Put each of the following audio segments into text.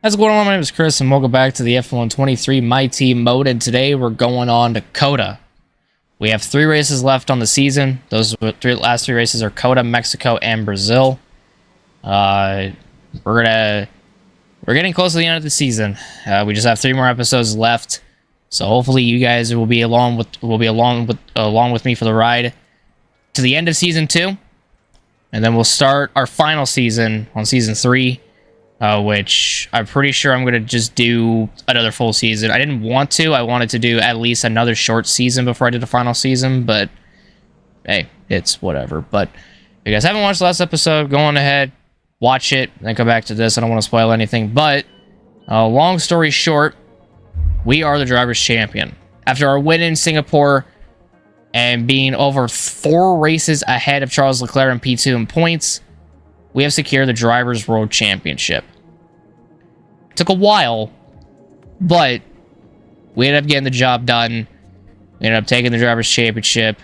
How's it going on? My name is Chris, and welcome back to the F123 My Team mode. And today we're going on to COTA. We have 3 races left on the season. Those last three races are COTA, Mexico, and Brazil. We're getting close to the end of the season. We just have 3 more episodes left, so hopefully you guys will be along with me for the ride to the end of season 2, and then we'll start our final season on season 3. Which I'm pretty sure I'm going to just do another full season. I didn't want to. I wanted to do at least another short season before I did the final season, but hey, it's whatever. But if you guys haven't watched the last episode, go on ahead, watch it, then come back to this. I don't want to spoil anything, but long story short, we are the Drivers' Champion. After our win in Singapore and being over 4 races ahead of Charles Leclerc in P2 in points, we have secured the Drivers' World Championship. Took a while, but we ended up getting the job done. We ended up taking the Drivers' Championship.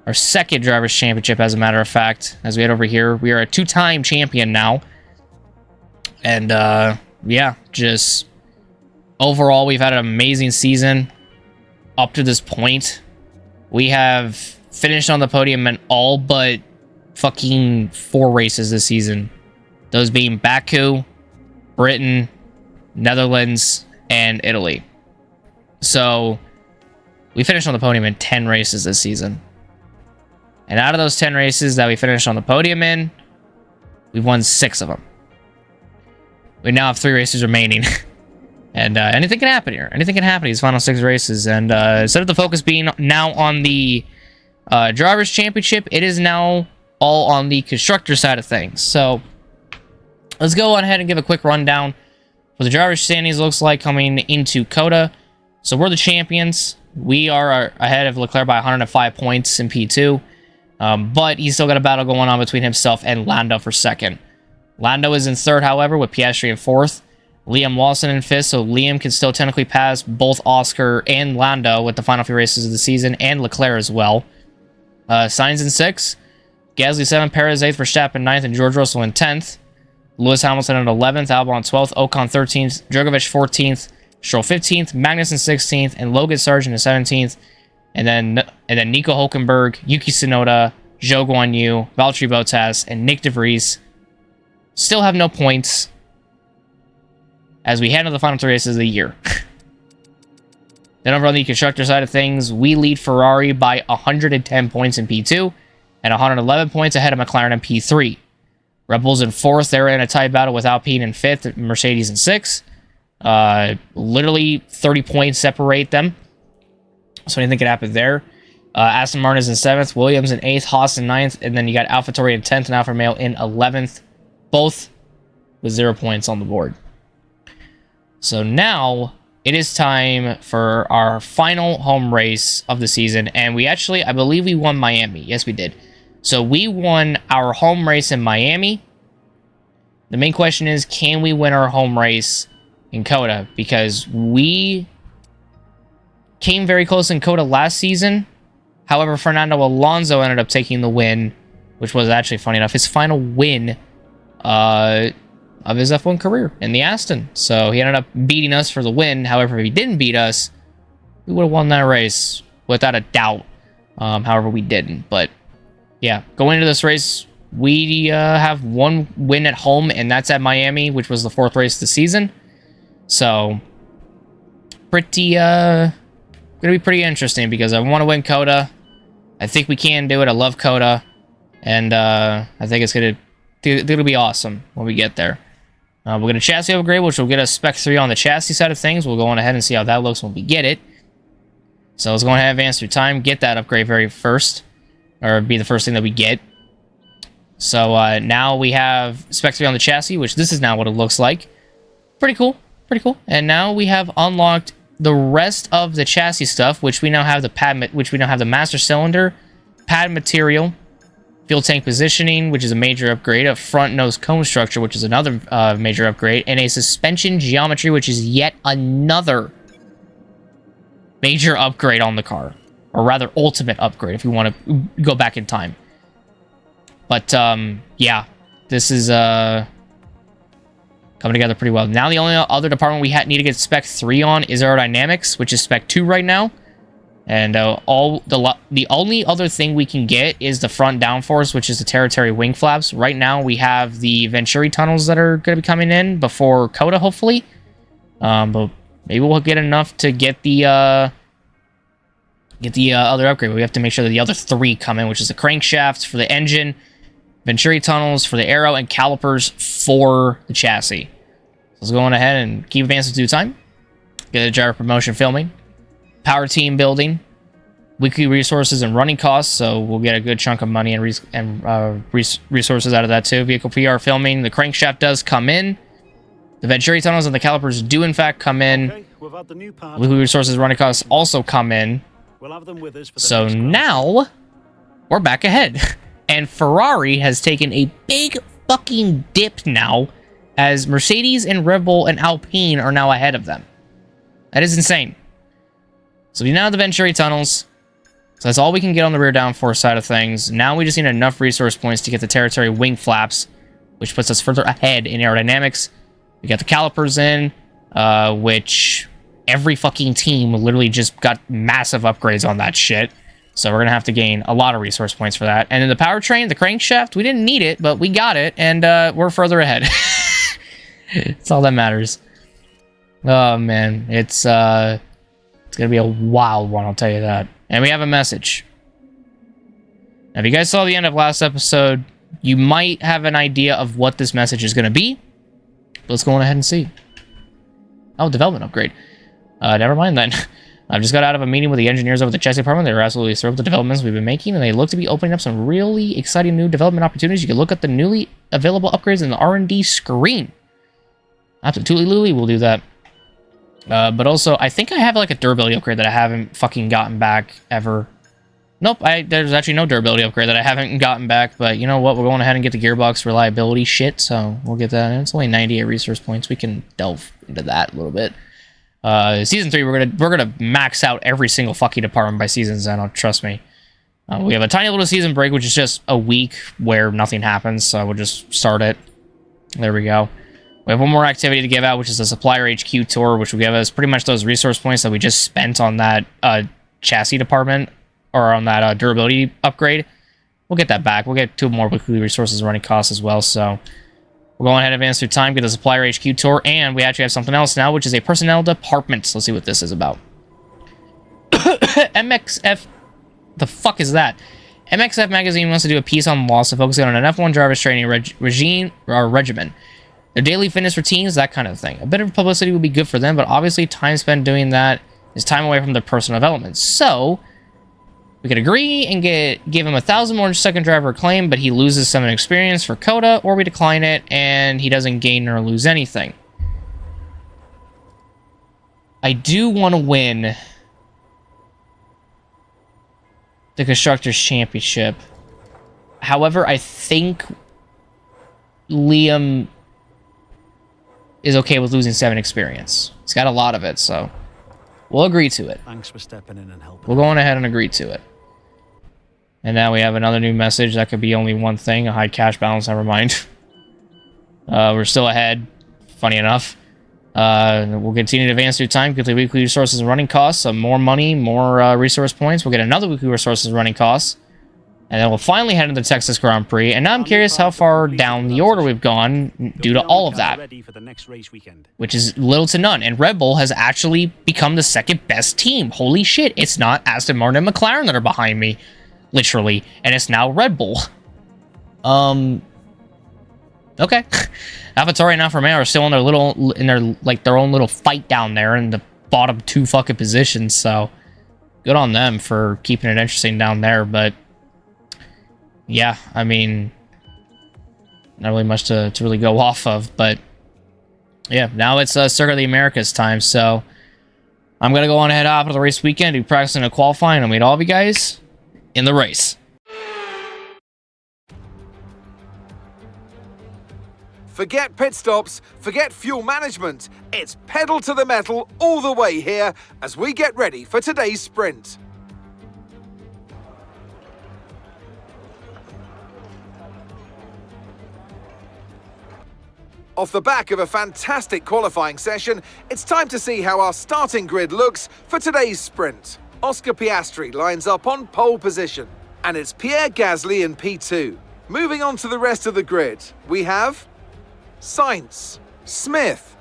Our second Drivers' Championship, as a matter of fact. As we head over here, we are a 2-time champion now. And, yeah, just overall, we've had an amazing season up to this point. We have finished on the podium in all but fucking 4 races this season. Those being Baku, Britain, Netherlands, and Italy. So we finished on the podium in 10 races this season. And out of those 10 races that we finished on the podium in, we've won 6 of them. We now have 3 races remaining. And anything can happen here. Anything can happen in these final 6 races. And instead of the focus being now on the Drivers' Championship, it is now all on the constructor side of things. So let's go on ahead and give a quick rundown what the driver's standings looks like coming into COTA. So we're the champions. We are ahead of Leclerc by 105 points in P2, but he's still got a battle going on between himself and Lando for second. Lando is in third, however, with Piastri in fourth. Liam Lawson in fifth, so Liam can still technically pass both Oscar and Lando with the final few races of the season, and Leclerc as well. Sainz in sixth. Gasly 7th, Perez 8th, Verstappen 9th, and George Russell in 10th. Lewis Hamilton at 11th, Albon 12th, Ocon 13th, Drogovic 14th, Stroll 15th, Magnussen 16th, and Logan Sargent in 17th. And then Nico Hulkenberg, Yuki Tsunoda, Zhou Guanyu, Valtteri Bottas, and Nick DeVries still have no points as we head into the final 3 races of the year. Then over on the constructor side of things, we lead Ferrari by 110 points in P2. And 111 points ahead of McLaren in P3. Red Bull's in 4th. They're in a tight battle with Alpine in 5th. Mercedes in 6th. Literally 30 points separate them. So anything could happen there. Aston Martin is in 7th. Williams in 8th. Haas in 9th. And then you got AlphaTauri in 10th and Alfa Romeo in 11th. Both with 0 points on the board. So now it is time for our final home race of the season. And I believe we won Miami. Yes, we did. So we won our home race in Miami. The main question is, can we win our home race in COTA? Because we came very close in COTA last season. However, Fernando Alonso ended up taking the win, which was actually, funny enough, his final win of his F1 career in the Aston. So he ended up beating us for the win. However, if he didn't beat us, we would have won that race without a doubt. However, we didn't. But yeah, going into this race, we have 1 win at home, and that's at Miami, which was the 4th race of the season. So pretty gonna be pretty interesting because I want to win COTA. I think we can do it. I love COTA, and I think it's gonna be awesome when we get there. We're going to chassis upgrade, which will get us Spec 3 on the chassis side of things. We'll go on ahead and see how that looks when we get it. So let's go ahead and advance through time, get that upgrade very first, or be the first thing that we get. So now we have Spec 3 on the chassis, which this is now what it looks like. Pretty cool, pretty cool. And now we have unlocked the rest of the chassis stuff, which we now have the master cylinder, pad material, fuel tank positioning, which is a major upgrade, a front nose cone structure, which is another major upgrade, and a suspension geometry, which is yet another major upgrade on the car. Or rather, ultimate upgrade, if you want to go back in time. But, yeah, this is coming together pretty well. Now the only other department we need to get spec 3 on is aerodynamics, which is spec 2 right now. And the only other thing we can get is the front downforce, which is the territory wing flaps. Right now we have the Venturi tunnels that are going to be coming in before COTA, hopefully. But maybe we'll get enough to get the other upgrade. We have to make sure that the other 3 come in, which is the crankshaft for the engine, Venturi tunnels for the aero, and calipers for the chassis. So let's go on ahead and keep advancing due time. Get the gyro promotion filming. Power team building. Weekly resources and running costs, so we'll get a good chunk of money and resources out of that too. Vehicle PR filming. The crankshaft does come in. The Venturi tunnels and the calipers do in fact come in. Okay, weekly resources and running costs also come in. We'll have them with us for the so now, we're back ahead. And Ferrari has taken a big fucking dip now, as Mercedes and Red Bull and Alpine are now ahead of them. That is insane. So we now have the Venturi tunnels. So that's all we can get on the rear downforce side of things. Now we just need enough resource points to get the territory wing flaps, which puts us further ahead in aerodynamics. We got the calipers in, which every fucking team literally just got massive upgrades on that shit. So we're going to have to gain a lot of resource points for that. And then the powertrain, the crankshaft, we didn't need it, but we got it, and we're further ahead. That's all that matters. Oh, man. It's going to be a wild one, I'll tell you that. And we have a message. Now, if you guys saw the end of last episode, you might have an idea of what this message is going to be. Let's go on ahead and see. Oh, development upgrade. Never mind then. I've just got out of a meeting with the engineers over the chassis department. They were absolutely thrilled with the developments we've been making, and they look to be opening up some really exciting new development opportunities. You can look at the newly available upgrades in the R&D screen. Absolutely, we'll do that. But also, I think I have like a durability upgrade that I haven't fucking gotten back ever. Nope, there's actually no durability upgrade that I haven't gotten back, but you know what? We're going ahead and get the gearbox reliability shit, so we'll get that. And it's only 98 resource points. We can delve into that a little bit. Season 3, we're gonna max out every single fucking department by season 10. Trust me. We have a tiny little season break, which is just a week where nothing happens, so we'll just start it. There we go. We have one more activity to give out, which is the supplier HQ tour, which will give us pretty much those resource points that we just spent on that chassis department, or on that durability upgrade. We'll get that back. We'll get 2 more weekly resources running costs as well, so we'll go ahead and advance through time, get the supplier HQ tour, and we actually have something else now, which is a personnel department. Let's see what this is about. MXF... The fuck is that? MXF magazine wants to do a piece on loss, focusing on an F1 driver's training regimen. Their daily fitness routines, that kind of thing. A bit of publicity would be good for them, but obviously time spent doing that is time away from their personal development. So, we could agree and give him 1,000 more second driver claim, but he loses some experience for COTA, or we decline it and he doesn't gain or lose anything. I do want to win the Constructors' Championship. However, I think Liam is okay with losing 7 experience. He's got a lot of it, so we'll agree to it. Thanks for stepping in and helping. We'll go on ahead and agree to it. And now we have another new message. That could be only one thing. A high cash balance, never mind. We're still ahead, funny enough. We'll continue to advance through time, get the weekly resources and running costs. So more money, more resource points. We'll get another weekly resources and running costs. And then we'll finally head into the Texas Grand Prix. And now I'm curious how far down the order we've gone due to all of that. Which is little to none. And Red Bull has actually become the second best team. Holy shit, it's not Aston Martin and McLaren that are behind me. Literally. And it's now Red Bull. Okay. AlphaTauri and Alfa Romeo are still in their own little fight down there in the bottom 2 fucking positions. So good on them for keeping it interesting down there. But yeah, I mean, not really much to really go off of, but yeah, now it's Circuit of the Americas time, so I'm going to go on ahead after the race weekend, do practicing and qualifying, and I'll meet all of you guys in the race. Forget pit stops, forget fuel management. It's pedal to the metal all the way here as we get ready for today's sprint. Off the back of a fantastic qualifying session, it's time to see how our starting grid looks for today's sprint. Oscar Piastri lines up on pole position, and it's Pierre Gasly in P2. Moving on to the rest of the grid, we have Sainz, Smith,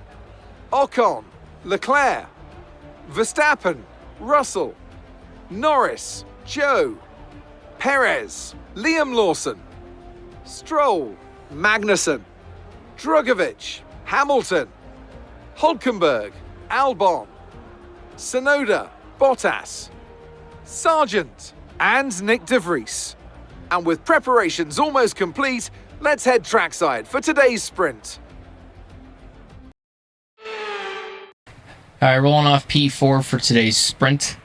Ocon, Leclerc, Verstappen, Russell, Norris, Joe, Perez, Liam Lawson, Stroll, Magnussen, Drugovich, Hamilton, Hulkenberg, Albon, Tsunoda, Bottas, Sargent, and Nick de Vries. And with preparations almost complete, let's head trackside for today's sprint. Alright, rolling off P4 for today's sprint.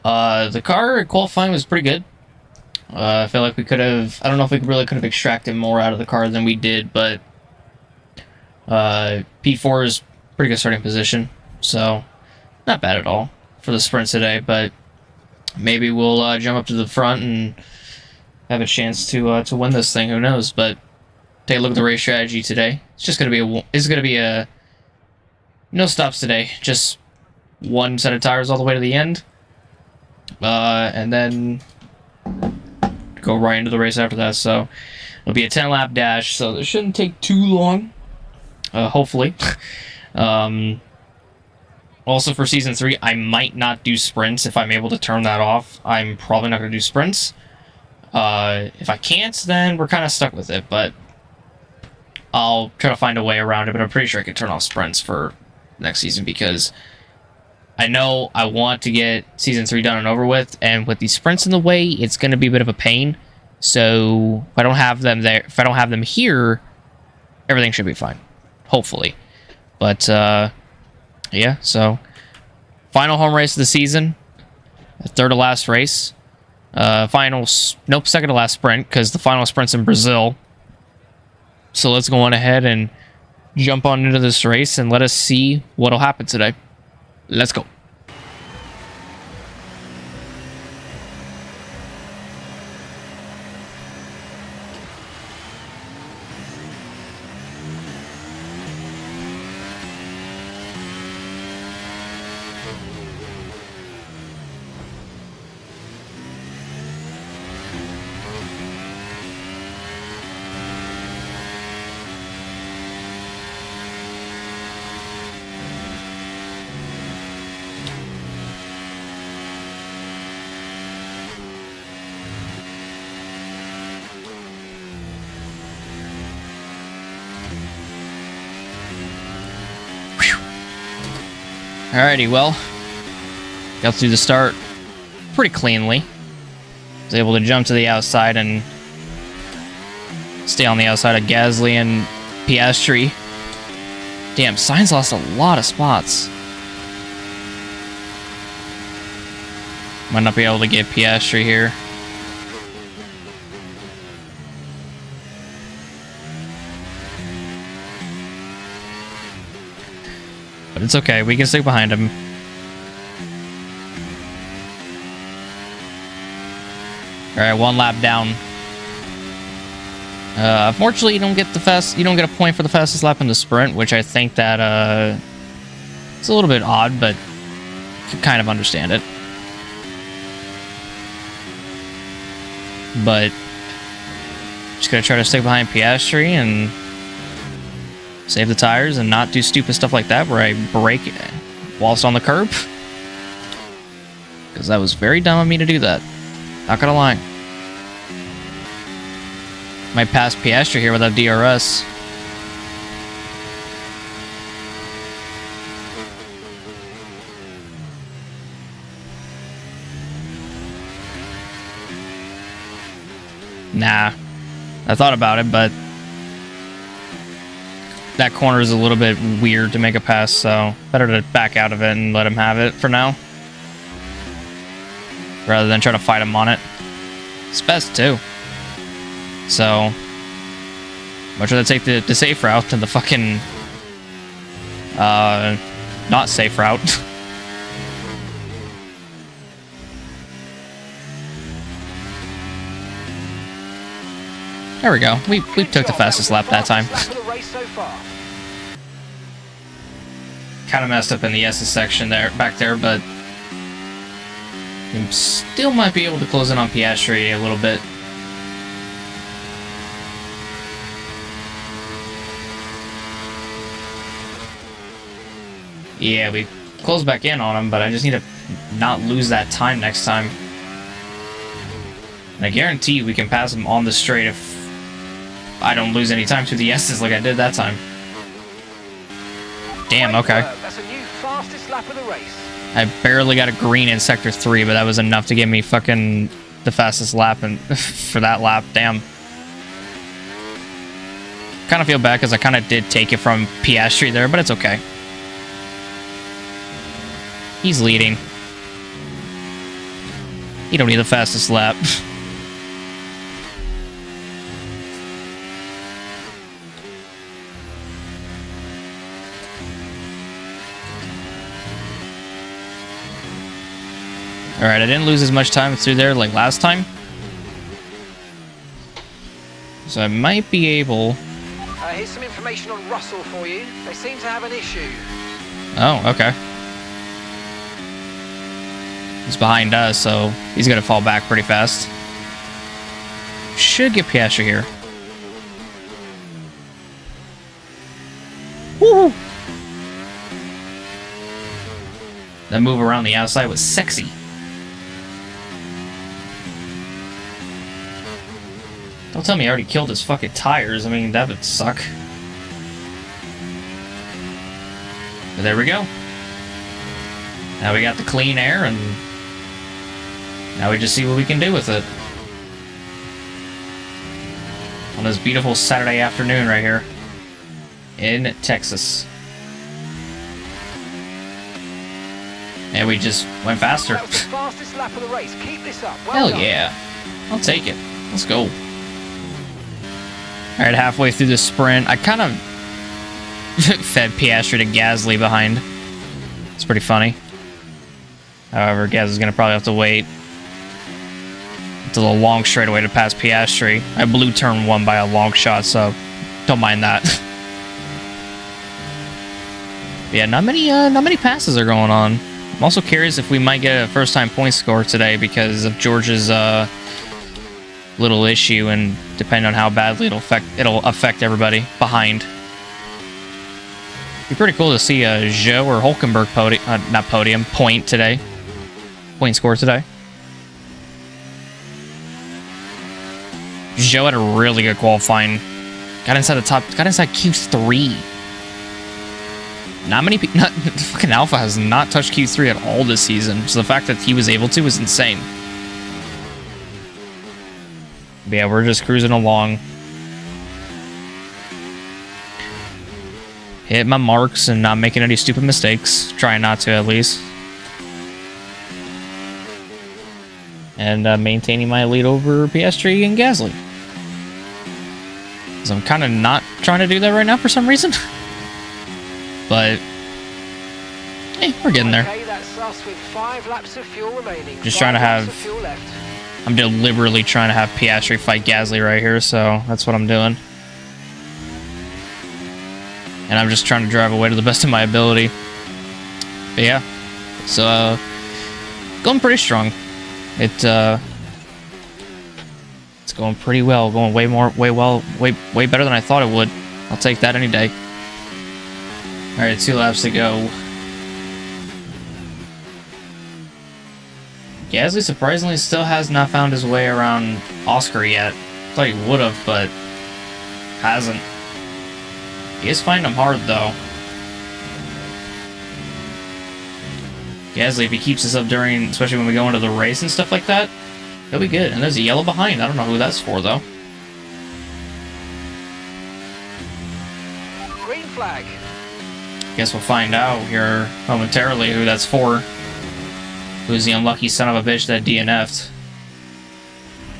The car at qualifying was pretty good. I feel like we could have... I don't know if we really could have extracted more out of the car than we did, but... P4 is pretty good starting position, so not bad at all for the sprint today, but maybe we'll jump up to the front and have a chance to win this thing, who knows, but take a look at the race strategy today. It's going to be a no stops today, just one set of tires all the way to the end, and then go right into the race after that. So it'll be a 10-lap dash, so it shouldn't take too long, hopefully. Also for Season 3, I might not do sprints if I'm able to turn that off. I'm probably not going to do sprints. If I can't, then we're kind of stuck with it, but I'll try to find a way around it, but I'm pretty sure I can turn off sprints for next season because I know I want to get Season 3 done and over with, and with these sprints in the way, it's going to be a bit of a pain. So if I don't have them there, if I don't have them here, everything should be fine, hopefully. But yeah, so final home race of the season, third to last race, second to last sprint, because the final sprint's in Brazil. So let's go on ahead and jump on into this race and let us see what'll happen today. Let's go. Alrighty, well, got through the start pretty cleanly. Was able to jump to the outside and stay on the outside of Gasly and Piastri. Damn, Sainz lost a lot of spots. Might not be able to get Piastri here. But it's okay, we can stick behind him. Alright, one lap down. Unfortunately, you don't get a point for the fastest lap in the sprint, which I think that it's a little bit odd, but you can kind of understand it. But just gonna try to stick behind Piastri and save the tires and not do stupid stuff like that where I brake whilst on the curb. Because that was very dumb of me to do that. Not gonna lie. Might pass Piastri here without DRS. Nah. I thought about it, but that corner is a little bit weird to make a pass, so better to back out of it and let him have it for now, rather than try to fight him on it. It's best too. So much rather take the safe route than the fucking not safe route. There we go. We took the fastest lap that time. Kind of messed up in the S's section there, back there, but we still might be able to close in on Piastri a little bit. Yeah, we closed back in on him, but I just need to not lose that time next time. And I guarantee you we can pass him on the straight if I don't lose any time through the S's like I did that time. Damn, okay. That's a new fastest lap of the race. I barely got a green in Sector 3, but that was enough to give me fucking the fastest lap and for that lap. Damn. Kind of feel bad because I kind of did take it from Piastri there, but it's okay. He's leading. You don't need the fastest lap. Alright, I didn't lose as much time through there like last time. So I might be able... Here's some information on Russell for you. They seem to have an issue. Oh, okay. He's behind us, so he's gonna fall back pretty fast. Should get Piastri here. Woo! That move around the outside was sexy. Don't tell me I already killed his fucking tires. I mean, that would suck. But there we go. Now we got the clean air, and now we just see what we can do with it. On this beautiful Saturday afternoon right here in Texas. And we just went faster. That was the fastest lap of the race. Keep this up. Well Hell done. yeah. I'll take it. Let's go. Alright, halfway through the sprint, I kind of fed Piastri to Gasly behind. It's pretty funny. However, Gasly's going to probably have to wait until the long straightaway to pass Piastri. I blew turn 1 by a long shot, so don't mind that. Yeah, not many passes are going on. I'm also curious if we might get a first-time point score today because of George's little issue, and depending on how badly it'll affect everybody behind. Be pretty cool to see a Zhou or Hulkenberg point today. Point score today. Zhou had a really good qualifying. Got inside Q3. Fucking Alpha has not touched Q3 at all this season, so the fact that he was able to was insane. But yeah, we're just cruising along. Hit my marks and not making any stupid mistakes. Trying not to, at least. And maintaining my lead over Piastri and Gasly. Because I'm kind of not trying to do that right now for some reason. But hey, we're getting there. Okay, that's us with 5 laps of fuel remaining. Just trying to have... Fuel left. I'm deliberately trying to have Piastri fight Gasly right here, so that's what I'm doing. And I'm just trying to drive away to the best of my ability. But yeah, so going pretty strong. It's going pretty well. Going way better than I thought it would. I'll take that any day. All right, 2 laps to go. Gasly surprisingly still has not found his way around Oscar yet. Thought he would have, but hasn't. He is finding him hard though. Gasly, if he keeps this up during, especially when we go into the race and stuff like that, he'll be good. And there's a yellow behind. I don't know who that's for though. Green flag. Guess we'll find out here momentarily who that's for. Who's the unlucky son of a bitch that DNF'd?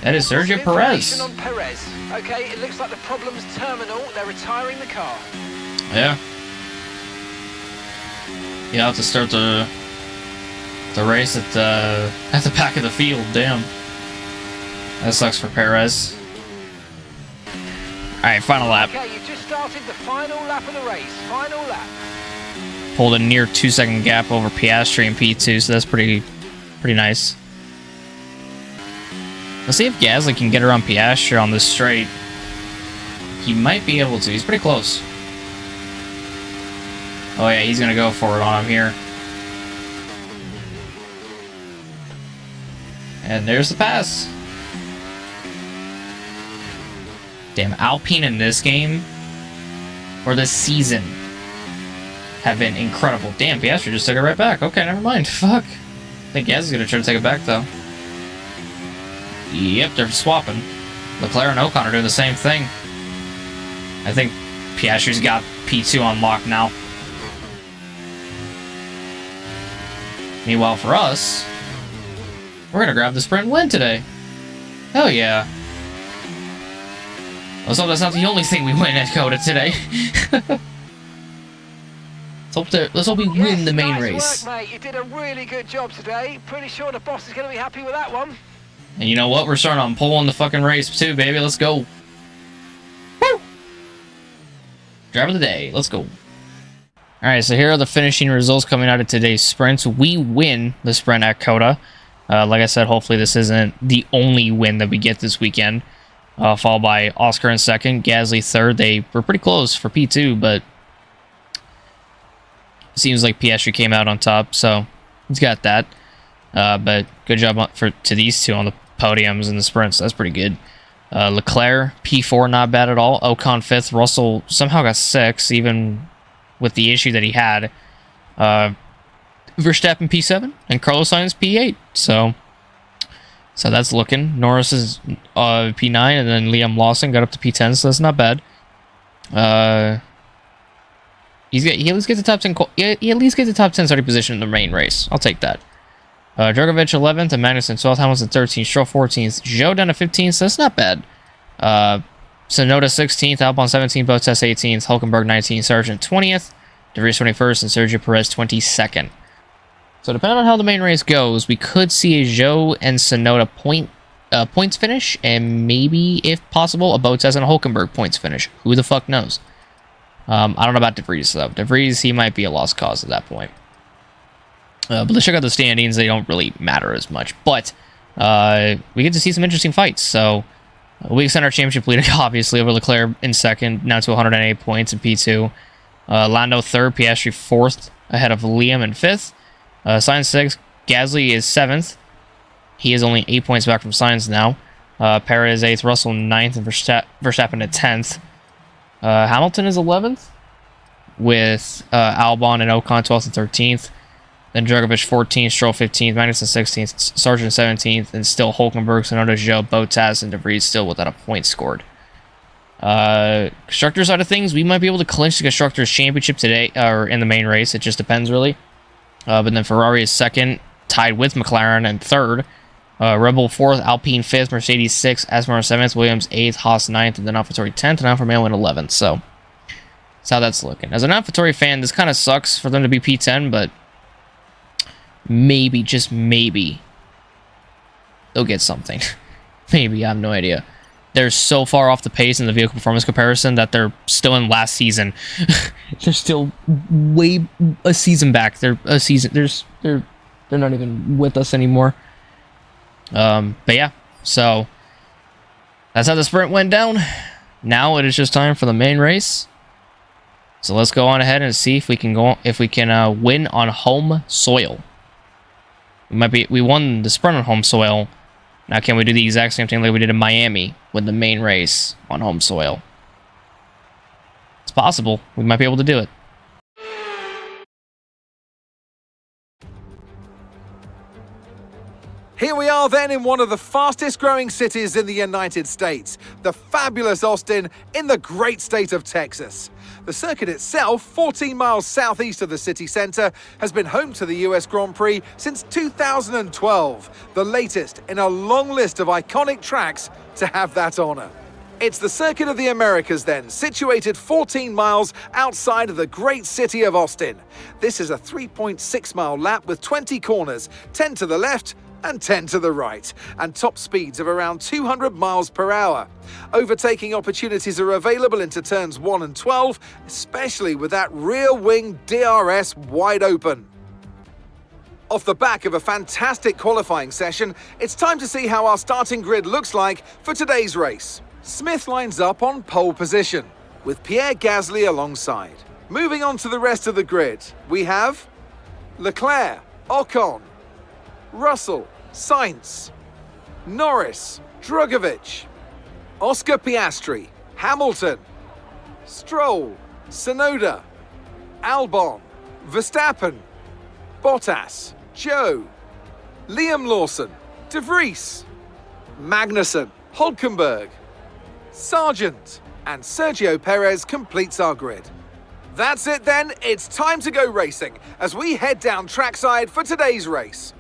That is Sergio Perez. On Perez. Okay, it looks like the problem's terminal. They're retiring the car. Yeah. You have to start the race at the back of the field. Damn. That sucks for Perez. All right, final lap. Okay, you've just started the final lap of the race. Final lap. pulled a near 2-second gap over Piastri and P2, so that's pretty nice. Let's see if Gasly can get around Piastri on this straight. He might be able to. He's pretty close. Oh yeah, he's gonna go for it on him here. And there's the pass. Damn, Alpine in this game, or this season, have been incredible. Damn, Piastri just took it right back. Okay, never mind. Fuck. I think Gasly's gonna try to take it back, though. Yep, they're swapping. Leclerc and Ocon are doing the same thing. I think Piastri's got P2 on lock now. Meanwhile, for us, we're gonna grab the sprint win today. Hell yeah. Let's hope that's not the only thing we win at COTA today. Let's hope we win the main race. Work, mate. You did a really good job today. Pretty sure the boss is going to be happy with that one. And you know what? We're starting on pole in the fucking race too, baby. Let's go. Woo! Driver of the day. Let's go. Alright, so here are the finishing results coming out of today's sprints. We win the sprint at COTA. Like I said, hopefully this isn't the only win that we get this weekend. Followed by Oscar in second, Gasly third. They were pretty close for P2, but it seems like Piastri came out on top, so he's got that. But good job to these two on the podiums and the sprints. That's pretty good. Leclerc, P4, not bad at all. Ocon 5th. Russell somehow got 6th, even with the issue that he had. Verstappen P7, and Carlos Sainz P8. So that's looking. Norris is P9, and then Liam Lawson got up to P10, so that's not bad. He at least gets the top 10. He at least gets the top 10 starting position in the main race. I'll take that. Drogovic 11th, and Magnussen 12th, Hamilton 13th, Stroll 14th, Zhou down to 15th, so that's not bad. Tsunoda 16th, Albon 17th, Bottas 18th, Hulkenberg 19th, Sargent 20th, De Vries 21st, and Sergio Perez 22nd. So depending on how the main race goes, we could see a Zhou and Tsunoda points finish, and maybe, if possible, a Bottas and a Hulkenberg points finish. Who the fuck knows? I don't know about De Vries, though. De Vries, he might be a lost cause at that point. But let's check out the standings. They don't really matter as much. But we get to see some interesting fights. So we extend our championship lead, obviously, over Leclerc in second, now to 108 points in P2. Lando third, Piastri fourth, ahead of Liam in fifth. Sainz 6th, Gasly is 7th. He is only 8 points back from Sainz now. Perez 8th, Russell 9th, and Verstappen at 10th. Hamilton is 11th, with Albon and Ocon 12th and 13th. Then Drogovic 14th, Stroll 15th, Magnussen 16th, Sargent 17th, and still Hulkenberg, Tsunoda, Zhou, Bottas, and De Vries still without a point scored. Constructor side of things, we might be able to clinch the Constructors' Championship today, or in the main race. It just depends, really. But then Ferrari is second, tied with McLaren, and third. Red Bull 4th, Alpine 5th, Mercedes 6th, Aston Martin 7th, Williams 8th, Haas 9th, and then AlphaTauri 10th, and Alfa Romeo in 11th. So that's how that's looking. As an AlphaTauri fan, this kind of sucks for them to be P10, but maybe, just maybe, they'll get something. Maybe, I have no idea. They're so far off the pace in the vehicle performance comparison that they're still in last season. They're still way a season back. They're not even with us anymore. But yeah, so that's how the sprint went down. Now it is just time for the main race. So let's go on ahead and see if we can win on home soil. We won the sprint on home soil. Now can we do the exact same thing like we did in Miami with the main race on home soil? It's possible. We might be able to do it. Here we are then in one of the fastest growing cities in the United States, the fabulous Austin in the great state of Texas. The circuit itself, 14 miles southeast of the city centre, has been home to the US Grand Prix since 2012, the latest in a long list of iconic tracks to have that honour. It's the Circuit of the Americas then, situated 14 miles outside of the great city of Austin. This is a 3.6 mile lap with 20 corners, 10 to the left and 10 to the right, and top speeds of around 200 miles per hour. Overtaking opportunities are available into turns 1 and 12, especially with that rear wing DRS wide open. Off the back of a fantastic qualifying session, it's time to see how our starting grid looks like for today's race. Smith lines up on pole position, with Pierre Gasly alongside. Moving on to the rest of the grid, we have Leclerc, Ocon, Russell, Sainz, Norris, Drugovich, Oscar Piastri, Hamilton, Stroll, Tsunoda, Albon, Verstappen, Bottas, Joe, Liam Lawson, De Vries, Magnussen, Hulkenberg, Sargent, and Sergio Perez completes our grid. That's it then, it's time to go racing as we head down trackside for today's race.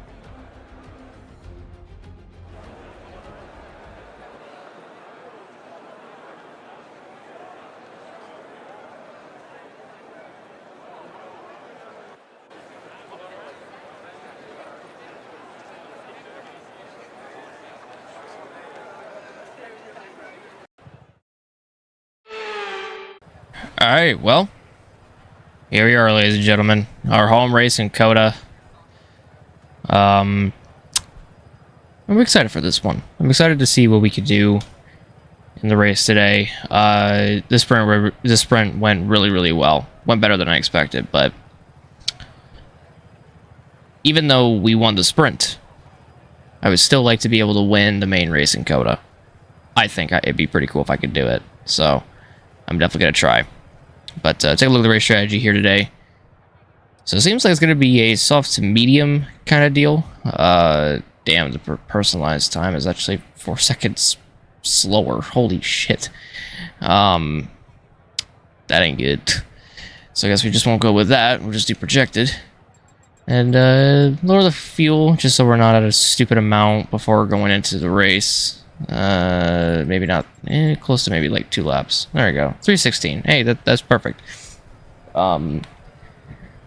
Alright, well, here we are, ladies and gentlemen. Our home race in COTA. I'm excited for this one. I'm excited to see what we could do in the race today. This sprint went really, really well. Went better than I expected, but even though we won the sprint, I would still like to be able to win the main race in COTA. I think it'd be pretty cool if I could do it, so I'm definitely going to try. But take a look at the race strategy here today. So it seems like it's going to be a soft to medium kind of deal. Damn, the personalized time is actually 4 seconds slower. Holy shit. That ain't good. So I guess we just won't go with that. We'll just do projected. And lower the fuel, just so we're not at a stupid amount before going into the race. Maybe not, close to maybe like 2 laps. There we go, 316. Hey, that's perfect.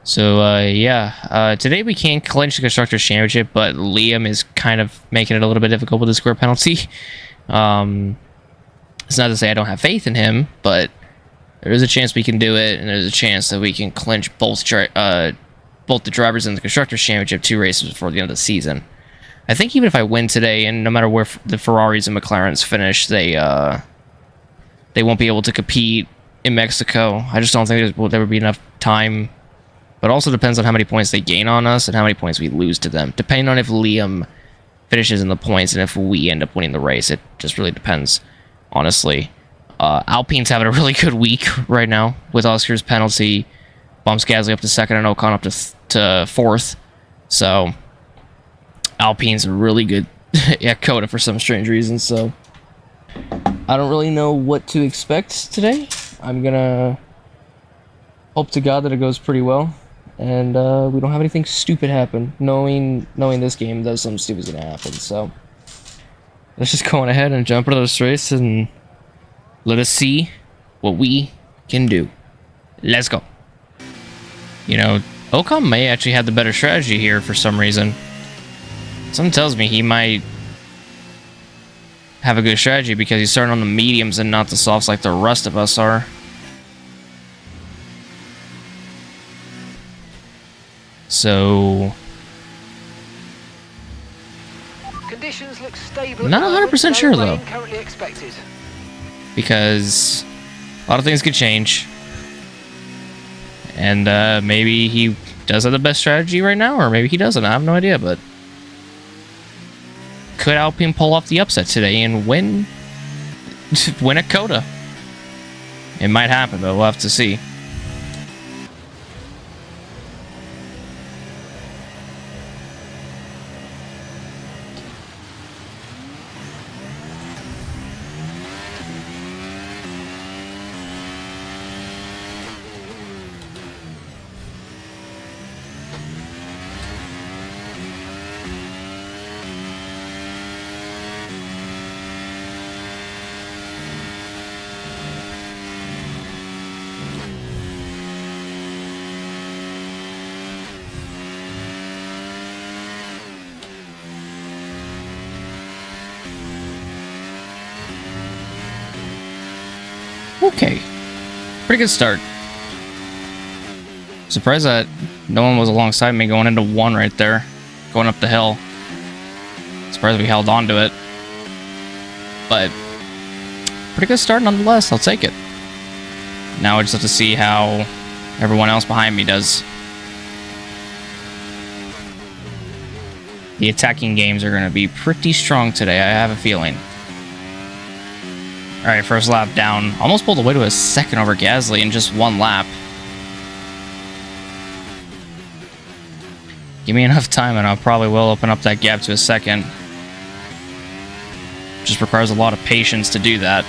Today we can't clinch the Constructors' Championship, but Liam is kind of making it a little bit difficult with the square penalty. It's not to say I don't have faith in him, but there is a chance we can do it, and there's a chance that we can clinch both the drivers in the Constructors' Championship 2 races before the end of the season. I think even if I win today, and no matter where the Ferraris and McLarens finish, they won't be able to compete in Mexico. I just don't think there would be enough time. But also depends on how many points they gain on us and how many points we lose to them. Depending on if Liam finishes in the points and if we end up winning the race, it just really depends, honestly. Alpine's having a really good week right now with Oscar's penalty. Bumps Gasly up to 2nd and Ocon up to 4th. So Alpine's really good at COTA for some strange reason, so I don't really know what to expect today. I'm gonna hope to God that it goes pretty well, and we don't have anything stupid happen. Knowing this game, that something stupid's gonna happen, so let's just go on ahead and jump into this race and let us see what we can do. Let's go. You know, Ocon may actually have the better strategy here for some reason. Something tells me he might have a good strategy because he's starting on the mediums and not the softs like the rest of us are. So Conditions look stable. Not 100% sure though, currently expected. because a lot of things could change, and maybe he does have the best strategy right now, or maybe he doesn't. I have no idea, but could Alpine pull off the upset today and win at COTA? It might happen, but we'll have to see. Okay. Pretty good start. Surprised that no one was alongside me going into 1 right there. Going up the hill. Surprised we held on to it. But pretty good start nonetheless. I'll take it. Now I just have to see how everyone else behind me does. The attacking games are going to be pretty strong today, I have a feeling. Alright, first lap down. Almost pulled away to a second over Gasly in just 1 lap. Give me enough time and I probably will open up that gap to a second. Just requires a lot of patience to do that.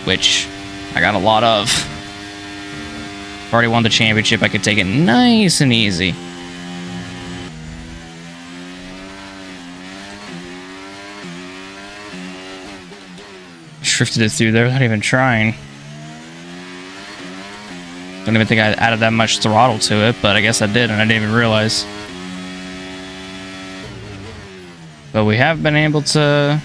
Which I got a lot of. I've already won the championship, I could take it nice and easy. Drifted it through there without even trying. Don't even think I added that much throttle to it, but I guess I did and I didn't even realize. But we have been able to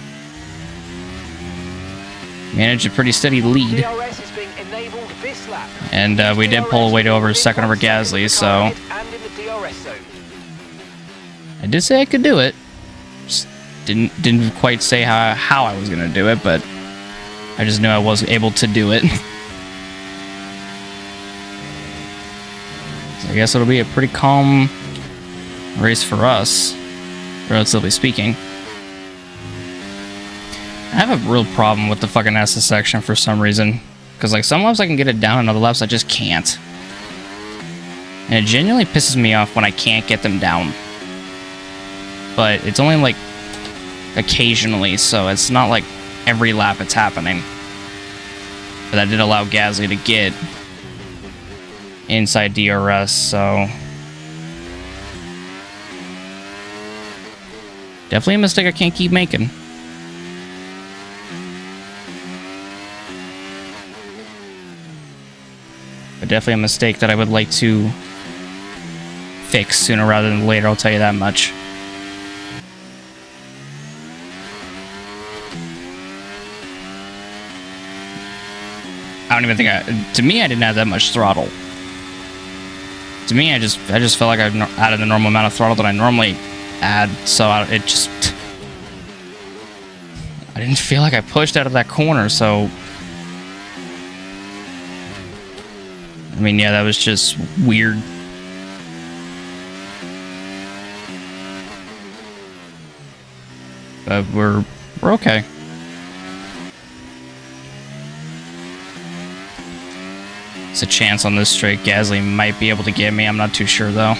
manage a pretty steady lead. DRS is being enabled this lap. And we did pull away to over a second over Gasly, so And in the DRS zone. I did say I could do it. Just didn't quite say how I was gonna do it, but I just knew I was able to do it. So I guess it'll be a pretty calm race for us, relatively speaking. I have a real problem with the fucking S section for some reason. Because like some laps I can get it down and other laps I just can't. And it genuinely pisses me off when I can't get them down. But it's only like occasionally, so it's not like every lap it's happening. But that did allow Gasly to get inside DRS, so definitely a mistake I can't keep making. But definitely a mistake that I would like to fix sooner rather than later, I'll tell you that much. I don't even think to me, I didn't have that much throttle. To me, I just felt like I added the normal amount of throttle that I normally add, so I didn't feel like I pushed out of that corner, so I mean, yeah, that was just weird. But we're okay. It's a chance on this straight. Gasly might be able to get me. I'm not too sure, though.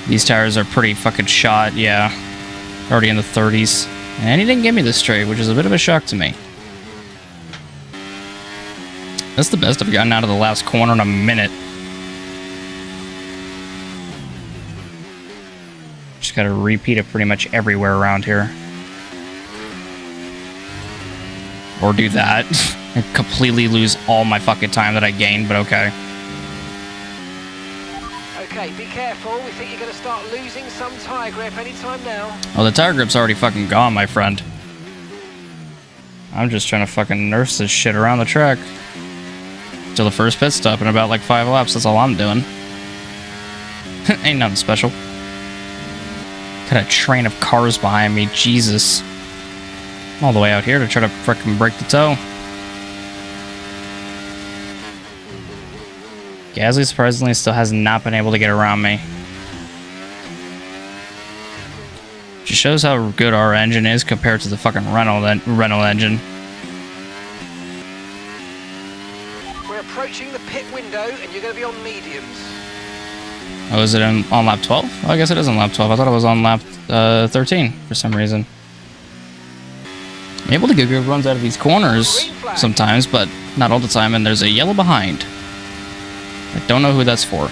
These tires are pretty fucking shot, yeah. Already in the 30s. And he didn't get me this straight, which is a bit of a shock to me. That's the best I've gotten out of the last corner in a minute. Just gotta repeat it pretty much everywhere around here. Or do that. And completely lose all my fucking time that I gained, but okay. Okay, be careful. We think you're going to start losing some tyre grip anytime now. Oh, the tire grip's already fucking gone, my friend. I'm just trying to fucking nurse this shit around the track. Till the first pit stop in about like 5 laps, that's all I'm doing. Ain't nothing special. Got a train of cars behind me, Jesus. I'm all the way out here to try to frickin' break the toe. Gasly surprisingly still has not been able to get around me. Just shows how good our engine is compared to the fucking Renault engine. We're approaching the pit window and you're going to be on mediums. Oh, is it on lap 12? Oh, I guess it is on lap 12. I thought it was on lap 13 for some reason. I'm able to get good runs out of these corners sometimes, but not all the time, and there's a yellow behind. I don't know who that's for.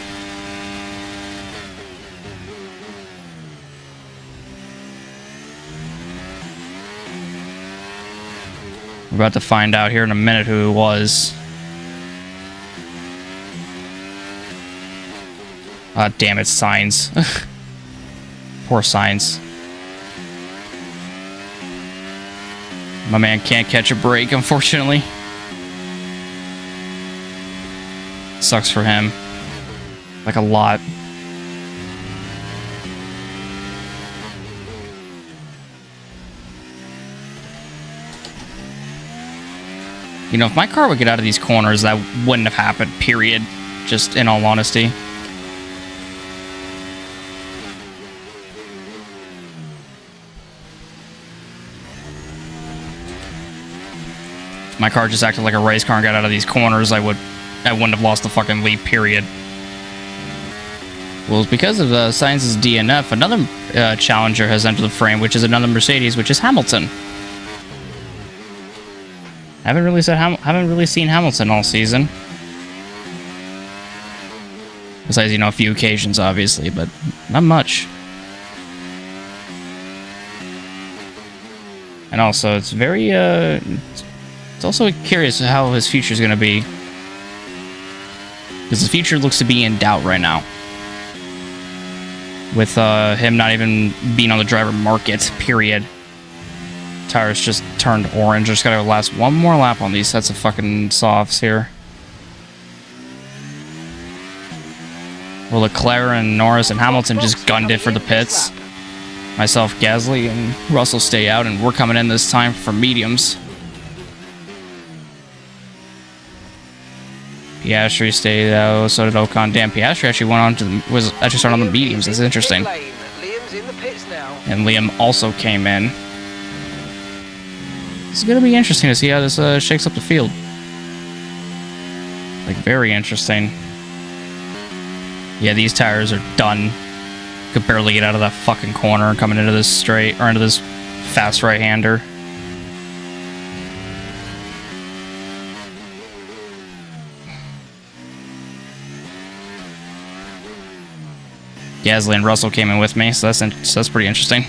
We're about to find out here in a minute who it was. Ah, damn it, Signs. Poor Signs. My man can't catch a break, unfortunately. Sucks for him. Like a lot. You know, if my car would get out of these corners, that wouldn't have happened, period. Just in all honesty. If my car just acted like a race car and got out of these corners, I wouldn't have lost the fucking lead, period. Well, it's because of Science's DNF, another challenger has entered the frame, which is another Mercedes, which is Hamilton. Haven't really seen Hamilton all season. Besides, you know, a few occasions, obviously, but not much. And also, it's very, it's also curious how his future is going to be. Because his future looks to be in doubt right now. With him not even being on the driver market, period. Tires just turned orange. Just gotta last one more lap on these sets of fucking softs here. Well, Leclerc and Norris and Hamilton just gunned it for the pits. Myself, Gasly, and Russell stay out, and we're coming in this time for mediums. Piastri stayed out, so did Ocon. Damn, Piastri actually went on to was actually started on the mediums. That's interesting. And Liam also came in. It's gonna be interesting to see how this shakes up the field. Like, very interesting. Yeah, these tires are done. Could barely get out of that fucking corner and coming into this straight, or into this fast right-hander. Gasly and Russell came in with me, so that's pretty interesting.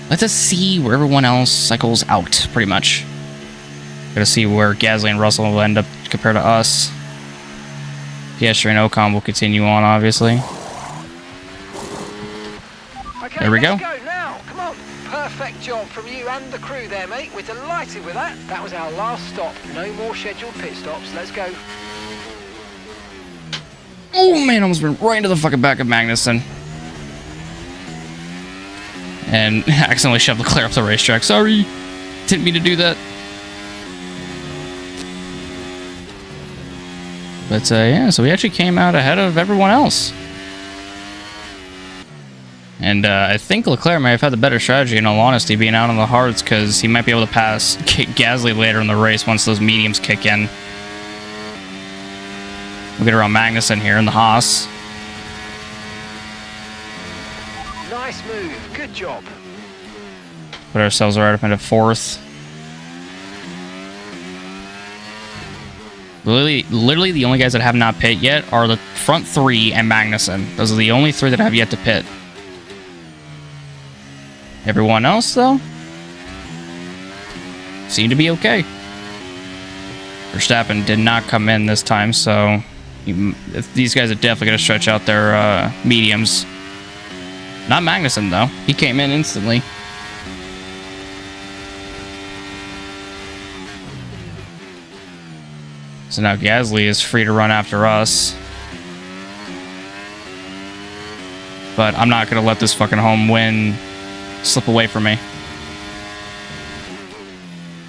Let's just see where everyone else cycles out, pretty much. Gotta see where Gasly and Russell will end up compared to us. Piastri and Ocon will continue on, obviously. Okay, there we go. Let's go now. Come on. Perfect job from you and the crew there, mate. We're delighted with that. That was our last stop. No more scheduled pit stops. Let's go. Oh man, almost went right into the fucking back of Magnussen. And accidentally shoved Leclerc up the racetrack. Sorry. Didn't mean to do that. But yeah, so we actually came out ahead of everyone else. And I think Leclerc may have had the better strategy, in all honesty, being out on the hards, because he might be able to pass Gasly later in the race once those mediums kick in. We'll get around Magnussen here in the Haas. Nice move. Good job. Put ourselves right up into fourth. Literally the only guys that have not pit yet are the front three and Magnussen. Those are the only three that have yet to pit. Everyone else, though, seem to be okay. Verstappen did not come in this time, so these guys are definitely going to stretch out their mediums. Not Magnussen, though. He came in instantly. So now Gasly is free to run after us. But I'm not going to let this fucking home win slip away from me.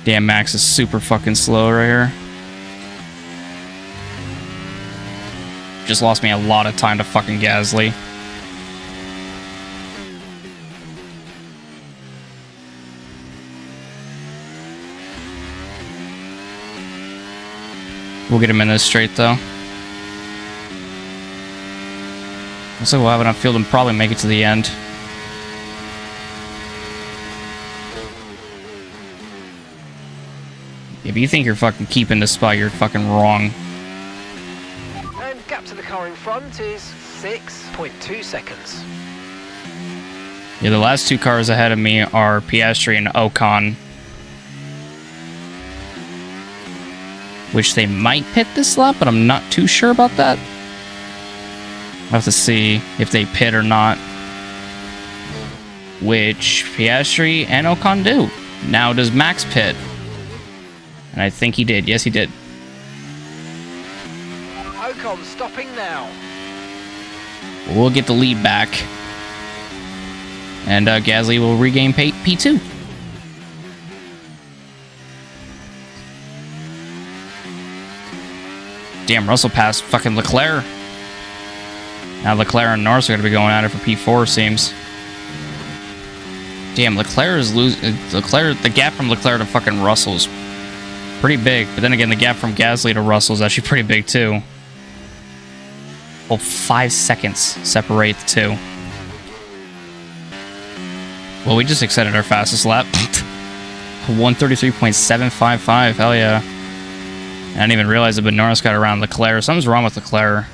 Damn, Max is super fucking slow right here. Just lost me a lot of time to fucking Gasly. We'll get him in this straight, though. Looks like we'll have enough field and probably make it to the end. If you think you're fucking keeping this spot, you're fucking wrong. And gap to the car in front is 6.2 seconds. Yeah, the last two cars ahead of me are Piastri and Ocon. Which they might pit this lap, but I'm not too sure about that. I'll have to see if they pit or not. Which Piastri and Ocon do. Now does Max pit? And I think he did. Yes, he did. Ocon stopping now. We'll get the lead back. And Gasly will regain P2. Damn, Russell passed fucking Leclerc. Now Leclerc and Norris are going to be going at it for P4, seems. Damn, Leclerc is losing. The gap from Leclerc to fucking Russell is pretty big. But then again, the gap from Gasly to Russell is actually pretty big, too. Well, 5 seconds separate the two. Well, we just extended our fastest lap. 133.755. Hell yeah. I didn't even realize it, but Norris got around Leclerc. Something's wrong with Leclerc.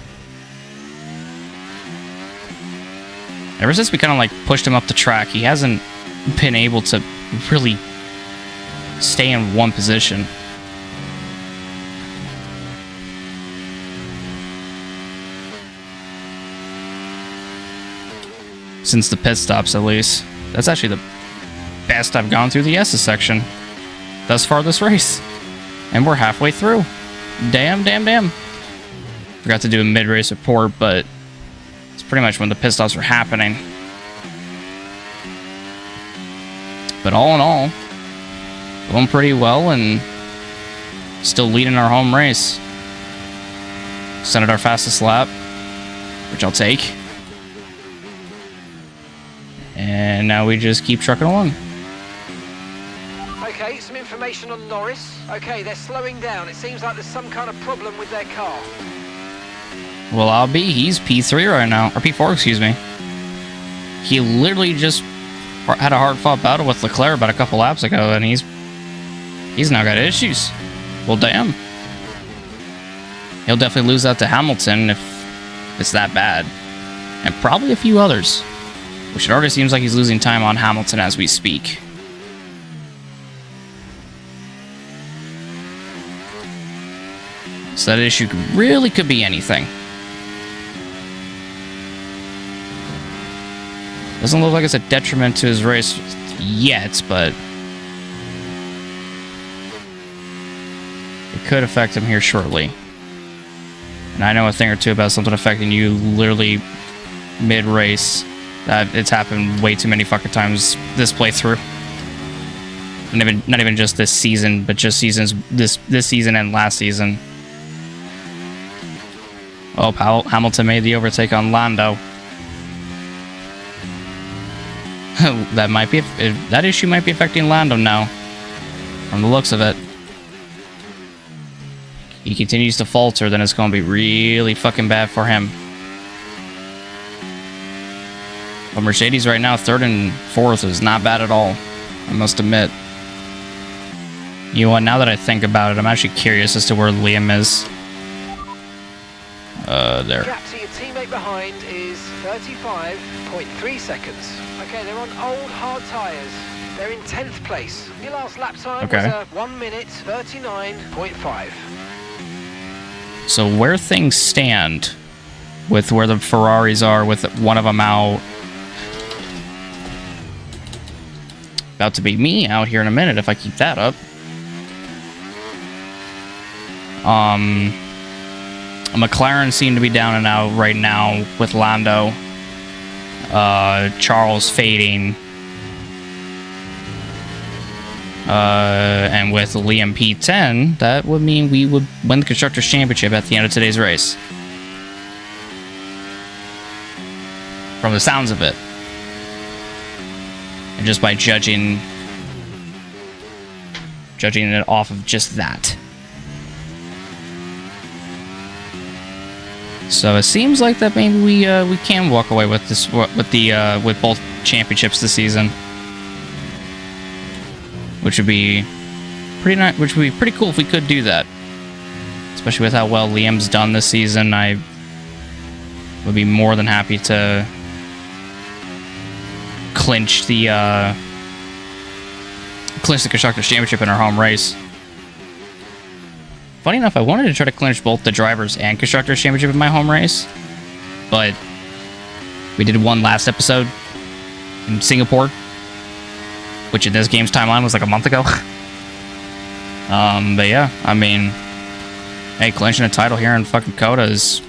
Ever since we kind of like pushed him up the track, he hasn't been able to really stay in one position. Since the pit stops, at least. That's actually the best I've gone through the S's section thus far this race. And we're halfway through. Damn, damn, damn. Forgot to do a mid-race report, but it's pretty much when the pit stops were happening. But all in all, going pretty well and still leading our home race. Extended our fastest lap, which I'll take. And now we just keep trucking along. Okay, some information on Norris. Okay, they're slowing down. It seems like there's some kind of problem with their car. Well, I'll be. He's P3 right now. Or P4, excuse me. He literally just had a hard-fought battle with Leclerc about a couple laps ago, and he's now got issues. Well, damn. He'll definitely lose out to Hamilton if it's that bad. And probably a few others. Which it already seems like he's losing time on Hamilton as we speak. So that issue really could be anything. Doesn't look like it's a detriment to his race yet, but it could affect him here shortly. And I know a thing or two about something affecting you literally mid-race. It's happened way too many fucking times this playthrough. Not even just this season, but just seasons this season and last season. Oh, Hamilton made the overtake on Lando. That issue might be affecting Lando now, from the looks of it. He continues to falter, then it's going to be really fucking bad for him. But Mercedes right now, 3rd and 4th, is not bad at all, I must admit. You know what, now that I think about it, I'm actually curious as to where Liam is. There. Gap to your teammate behind is 35.3 seconds. Okay, they're on old hard tyres. They're in 10th place. Your last lap time was 1 minute 39.5. So where things stand with where the Ferraris are, with one of them out. About to be me out here in a minute if I keep that up. McLaren seem to be down and out right now with Lando. Charles fading. And with Liam P10, that would mean we would win the Constructors' Championship at the end of today's race. From the sounds of it. And just by judging it off of just that. So it seems like that maybe we can walk away with this with both championships this season, which would be pretty nice. Which would be pretty cool if we could do that, especially with how well Liam's done this season. I would be more than happy to clinch the Constructors' Championship in our home race. Funny enough, I wanted to try to clinch both the Drivers' and Constructors' Championship in my home race, but we did one last episode in Singapore, which in this game's timeline was like a month ago. But yeah, I mean, hey, clinching a title here in fucking COTA is...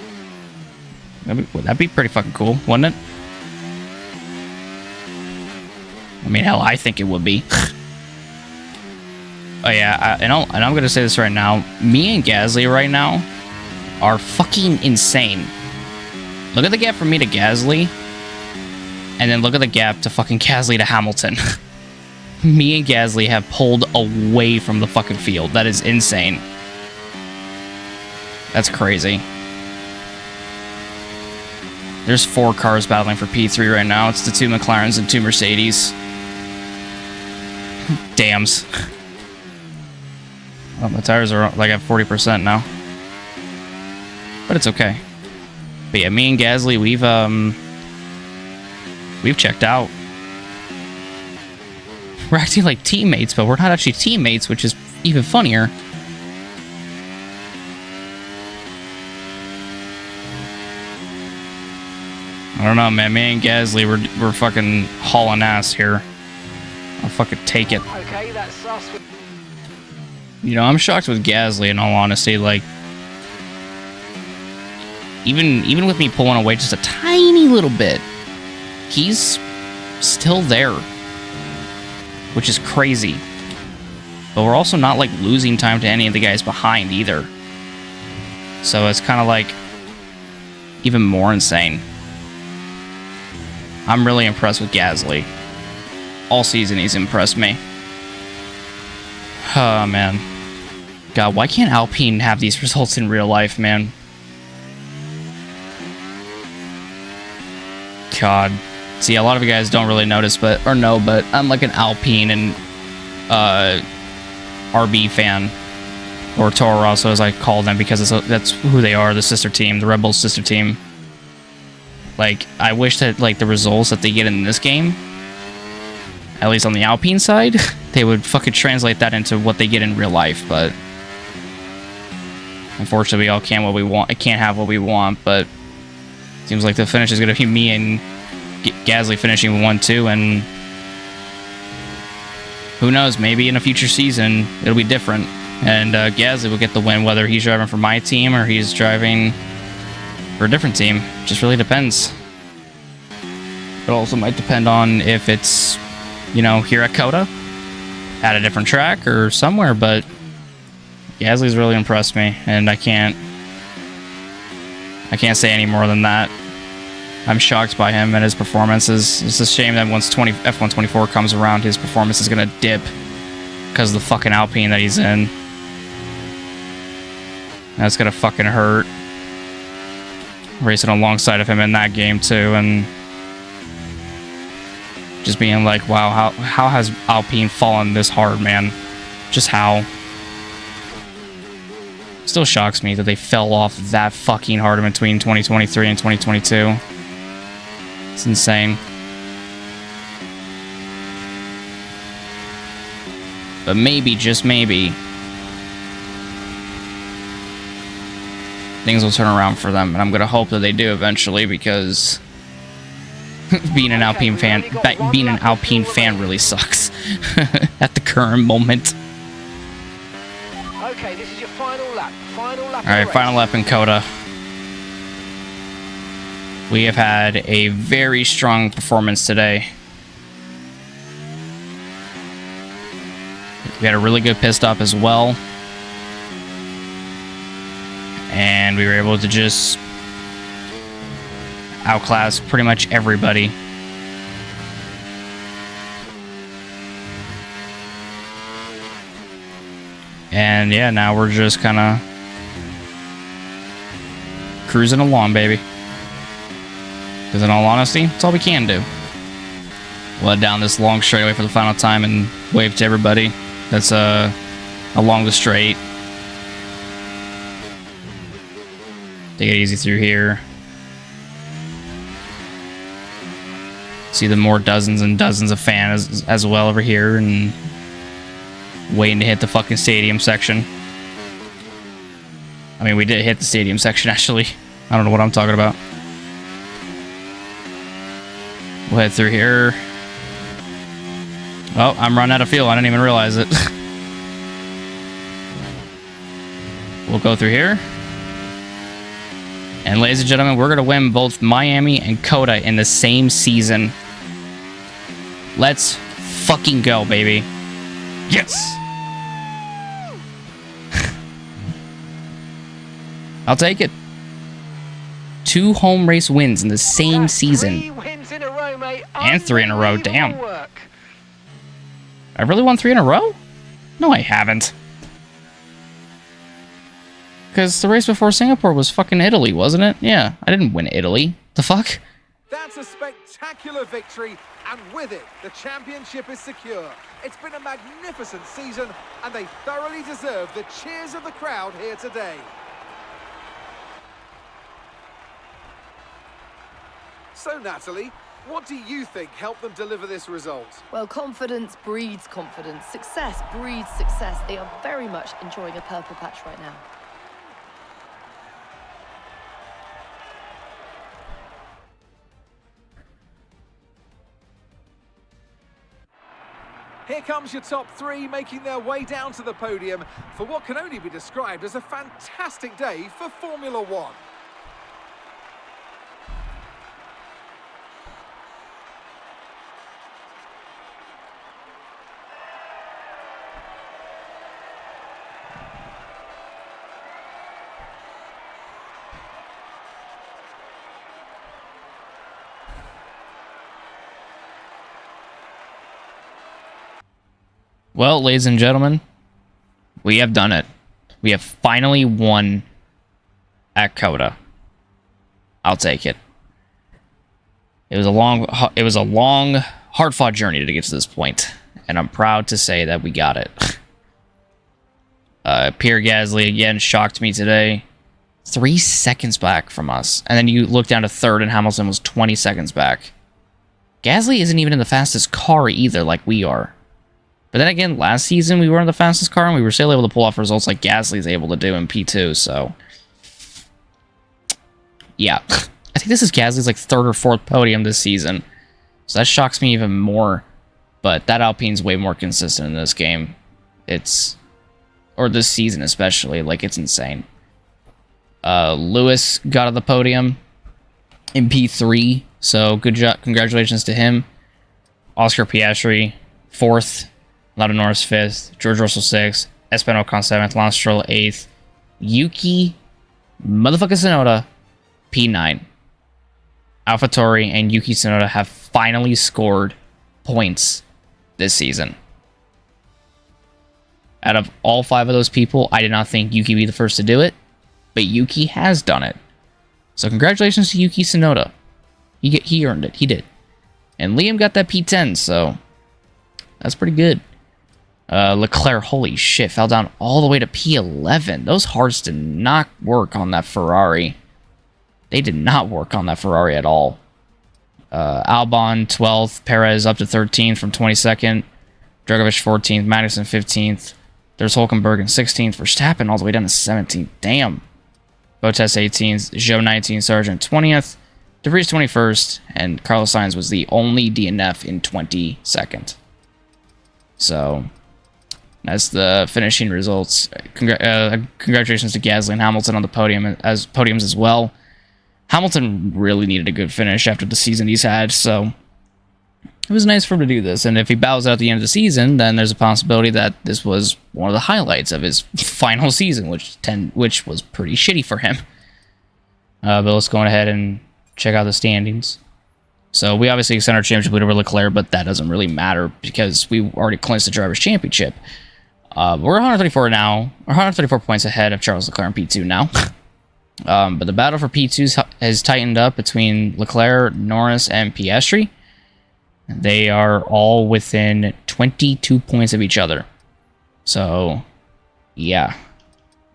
That'd be pretty fucking cool, wouldn't it? I mean, hell, I think it would be. Oh yeah, and I'm gonna say this right now. Me and Gasly right now are fucking insane. Look at the gap from me to Gasly, and then look at the gap to fucking Gasly to Hamilton. Me and Gasly have pulled away from the fucking field. That is insane. That's crazy. There's 4 cars battling for P3 right now. It's the 2 McLarens and 2 Mercedes. Dams. Well, the tires are like at 40% now. But it's okay. But yeah, me and Gasly, we've checked out. We're acting like teammates, but we're not actually teammates, which is even funnier. I don't know, man. Me and Gasly, we're fucking hauling ass here. I'll fucking take it. Okay, that's us. You know, I'm shocked with Gasly, in all honesty. Like, even with me pulling away just a tiny little bit, he's still there, which is crazy. But we're also not, like, losing time to any of the guys behind, either. So it's kind of, like, even more insane. I'm really impressed with Gasly. All season, he's impressed me. Oh, man. God, why can't Alpine have these results in real life, man? God. See, a lot of you guys don't really notice, but I'm like an Alpine and RB fan, or Toro Rosso as I call them, because that's who they are, the sister team, the Red Bull sister team. Like, I wish that like the results that they get in this game, at least on the Alpine side, they would fucking translate that into what they get in real life, but unfortunately we all can't what we want. I can't have what we want, but seems like the finish is going to be me and Gasly finishing 1-2, and who knows, maybe in a future season it'll be different, and Gasly will get the win, whether he's driving for my team or he's driving for a different team. Just really depends. It also might depend on if it's, you know, here at COTA, at a different track, or somewhere, but Gasly's really impressed me, and I can't say any more than that. I'm shocked by him and his performances. It's a shame that once F1 24 comes around, his performance is going to dip because of the fucking Alpine that he's in. That's going to fucking hurt. Racing alongside of him in that game too, and just being like, wow, how has Alpine fallen this hard, man? Just how? Still shocks me that they fell off that fucking hard in between 2023 and 2022. It's insane. But maybe, just maybe, things will turn around for them, and I'm gonna hope that they do eventually, because being an Alpine fan really sucks at the current moment. Okay, this is your final lap. All right, final lap in COTA. We have had a very strong performance today. We had a really good pit stop as well. And we were able to just outclass pretty much everybody. And yeah, now we're just kind of cruising along, baby. Because in all honesty, it's all we can do. We'll head down this long straightaway for the final time and wave to everybody that's along the straight. Take it easy through here. See the more dozens and dozens of fans as well over here, and waiting to hit the fucking stadium section. I mean, we did hit the stadium section, actually. I don't know what I'm talking about. We'll head through here. Oh, I'm running out of fuel. I didn't even realize it. We'll go through here. And ladies and gentlemen, we're going to win both Miami and COTA in the same season. Let's fucking go, baby. Yes! I'll take it. 2 home race wins in the same season. 3 wins in a row, mate. And 3 in a row, damn. Work. I really won 3 in a row? No, I haven't. Because the race before Singapore was fucking Italy, wasn't it? Yeah, I didn't win Italy. The fuck? That's a spectacular victory, and with it, the championship is secure. It's been a magnificent season, and they thoroughly deserve the cheers of the crowd here today. So, Natalie, what do you think helped them deliver this result? Well, confidence breeds confidence. Success breeds success. They are very much enjoying a purple patch right now. Here comes your top 3 making their way down to the podium for what can only be described as a fantastic day for Formula One. Well, ladies and gentlemen, we have done it. We have finally won at COTA. I'll take it. It was a long, hard-fought journey to get to this point, and I'm proud to say that we got it. Pierre Gasly again shocked me today. 3 seconds back from us, and then you look down to 3rd, and Hamilton was 20 seconds back. Gasly isn't even in the fastest car either, like we are. But then again, last season we were in the fastest car, and we were still able to pull off results like Gasly's able to do in P2, so... yeah. I think this is Gasly's like 3rd or 4th podium this season. So that shocks me even more. But that Alpine's way more consistent in this game. It's... or this season especially. Like, it's insane. Lewis got on the podium in P3. So, good job. Congratulations to him. Oscar Piastri, 4th. Lando Norris 5th, George Russell 6th, Esteban Ocon 7th, Lance Stroll 8th, Yuki motherfucker Tsunoda P9. AlphaTauri and Yuki Tsunoda have finally scored points this season. Out of all 5 of those people, I did not think Yuki would be the first to do it, but Yuki has done it. So congratulations to Yuki Tsunoda. He earned it. He did. And Liam got that P10, so that's pretty good. Leclerc, holy shit, fell down all the way to P11. Those hearts did not work on that Ferrari. They did not work on that Ferrari at all. Albon, 12th. Perez up to 13th from 22nd. Drogovic, 14th. Magnussen, 15th. There's Hulkenberg in 16th. Verstappen all the way down to 17th. Damn. Bottas, 18th. Zhou, 19th. Sargent, 20th. De Vries, 21st. And Carlos Sainz was the only DNF in 22nd. So... that's the finishing results. Congratulations to Gasly and Hamilton on the podiums as well. Hamilton really needed a good finish after the season he's had, so it was nice for him to do this. And if he bows out at the end of the season, then there's a possibility that this was one of the highlights of his final season, which was pretty shitty for him. But let's go ahead and check out the standings. So we obviously extend our championship lead over Leclerc, but that doesn't really matter because we already clinched the Drivers' Championship. We're 134 now. We're 134 points ahead of Charles Leclerc in P2 now. But the battle for P2 has tightened up between Leclerc, Norris, and Piastri. They are all within 22 points of each other. So, yeah.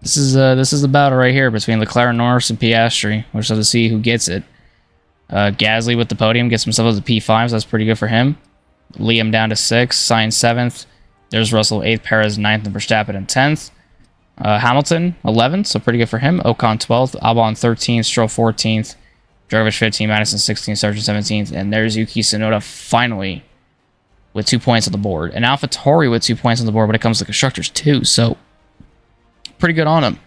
This is the battle right here between Leclerc, Norris, and Piastri. We'll just have to see who gets it. Gasly with the podium gets himself to the P5, so that's pretty good for him. Liam down to 6th, Sainz 7th. There's Russell 8th, Perez 9th, and Verstappen in 10th. Hamilton 11th, so pretty good for him. Ocon 12th, Albon 13th, Stroll 14th, Drogovic 15th, Madison 16th, Sargent 17th, and there's Yuki Tsunoda finally with 2 points on the board, and AlphaTauri with 2 points on the board when it comes to constructors too. So pretty good on him.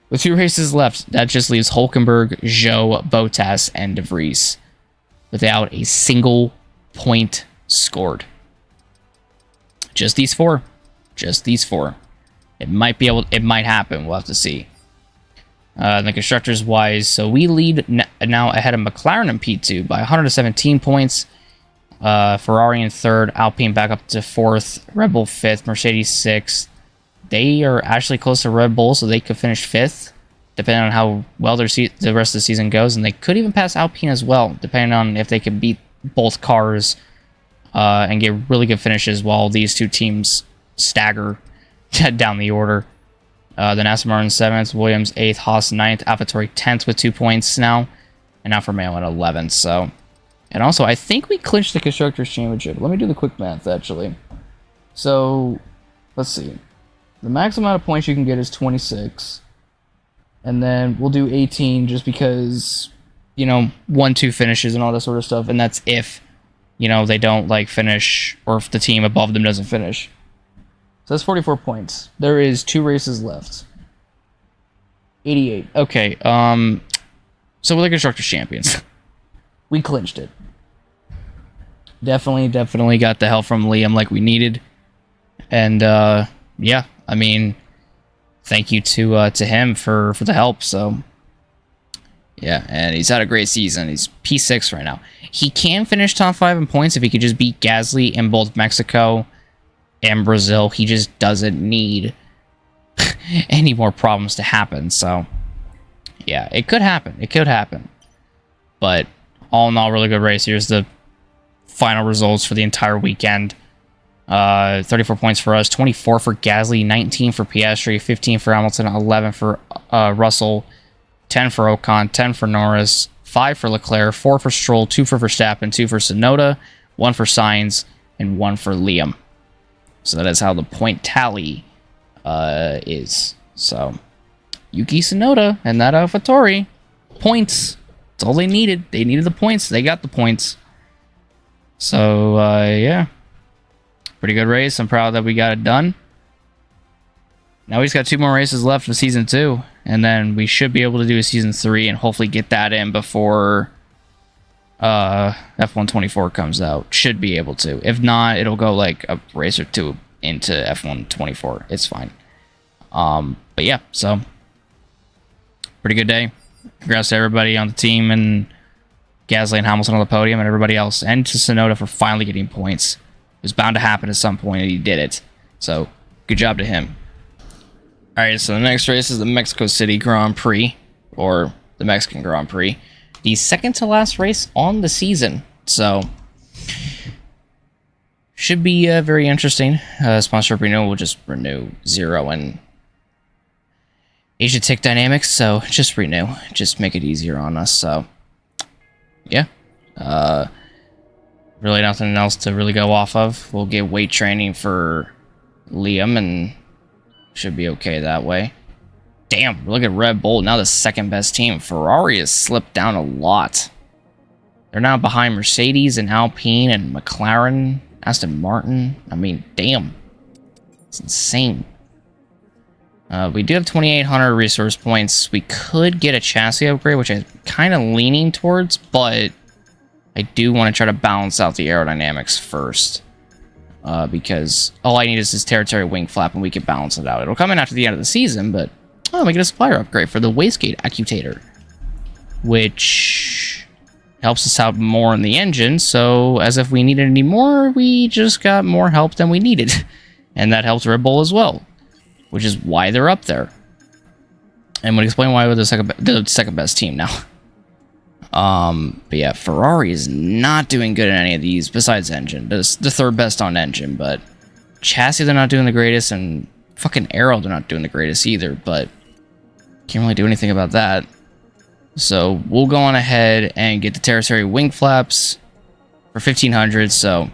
With 2 races left, that just leaves Hulkenberg, Zhou, Bottas, and De Vries without a single point scored. Just these 4. Just these 4. It might happen. We'll have to see. The constructors wise, so we lead now ahead of McLaren in P2 by 117 points. Ferrari in 3rd, Alpine back up to 4th, Red Bull 5th, Mercedes 6th. They are actually close to Red Bull, so they could finish 5th, depending on how well the rest of the season goes. And they could even pass Alpine as well, depending on if they can beat both cars and get really good finishes while these 2 teams stagger down the order. Then Aston Martin 7th, Williams 8th, Haas 9th, AlphaTauri 10th with 2 points now, and Alfa Romeo at 11th. So, and also, I think we clinched the Constructors' Championship. Let me do the quick math, actually. So, let's see. The max amount of points you can get is 26. And then we'll do 18 just because, 1-2 finishes and all that sort of stuff. And that's if, they don't, finish, or if the team above them doesn't finish. So that's 44 points. There is 2 races left. 88. Okay, so we're the Constructors' Champions. We clinched it. Definitely got the help from Liam like we needed. And, yeah, I mean, thank you to him for the help, so... Yeah, and he's had a great season. He's P6 right now. He can finish top 5 in points if he could just beat Gasly in both Mexico and Brazil. He just doesn't need any more problems to happen. So, yeah, it could happen. It could happen. But all in all, really good race. Here's the final results for the entire weekend. 34 points for us, 24 for Gasly, 19 for Piastri, 15 for Hamilton, 11 for Russell, 10 for Ocon, 10 for Norris, 5 for Leclerc, 4 for Stroll, 2 for Verstappen, 2 for Tsunoda, 1 for Sainz, and 1 for Liam. So that is how the point tally is. So, Yuki Tsunoda and that AlphaTauri, points. That's all they needed. They needed the points. They got the points. So, yeah. Pretty good race. I'm proud that we got it done. Now we just got 2 more races left of Season 2. And then we should be able to do a Season 3 and hopefully get that in before F1 24 comes out. Should be able to. If not, it'll go like a race or 2 into F1 24. It's fine. But yeah, so pretty good day. Congrats to everybody on the team and Gasly and Hamilton on the podium and everybody else. And to Tsunoda for finally getting points. It was bound to happen at some point and he did it. So good job to him. Alright, so the next race is the Mexico City Grand Prix, or the Mexican Grand Prix. The second to last race on the season. So, should be very interesting. Sponsorship renewal will just renew 0 and Asia Tech Dynamics, so just renew. Just make it easier on us, so yeah. Really nothing else to really go off of. We'll get weight training for Liam and should be okay that way. Damn, look at Red Bull, now the second best team. Ferrari has slipped down a lot. They're now behind Mercedes and Alpine and McLaren, Aston Martin. I mean, damn. It's insane. We do have 2,800 resource points. We could get a chassis upgrade, which I'm kind of leaning towards, but I do want to try to balance out the aerodynamics first. Because all I need is this territory wing flap and we can balance it out. It'll come in after the end of the season, but we get a supplier upgrade for the wastegate actuator, which helps us out more in the engine. So as if we needed any more, we just got more help than we needed. And that helps Red Bull as well, which is why they're up there. And I'm going to explain why we're the second best team now. But yeah, Ferrari is not doing good in any of these besides engine. It's the third best on engine, but chassis they're not doing the greatest, and fucking aero they're not doing the greatest either, but can't really do anything about that. So we'll go on ahead and get the tertiary wing flaps for 1,500, so we'll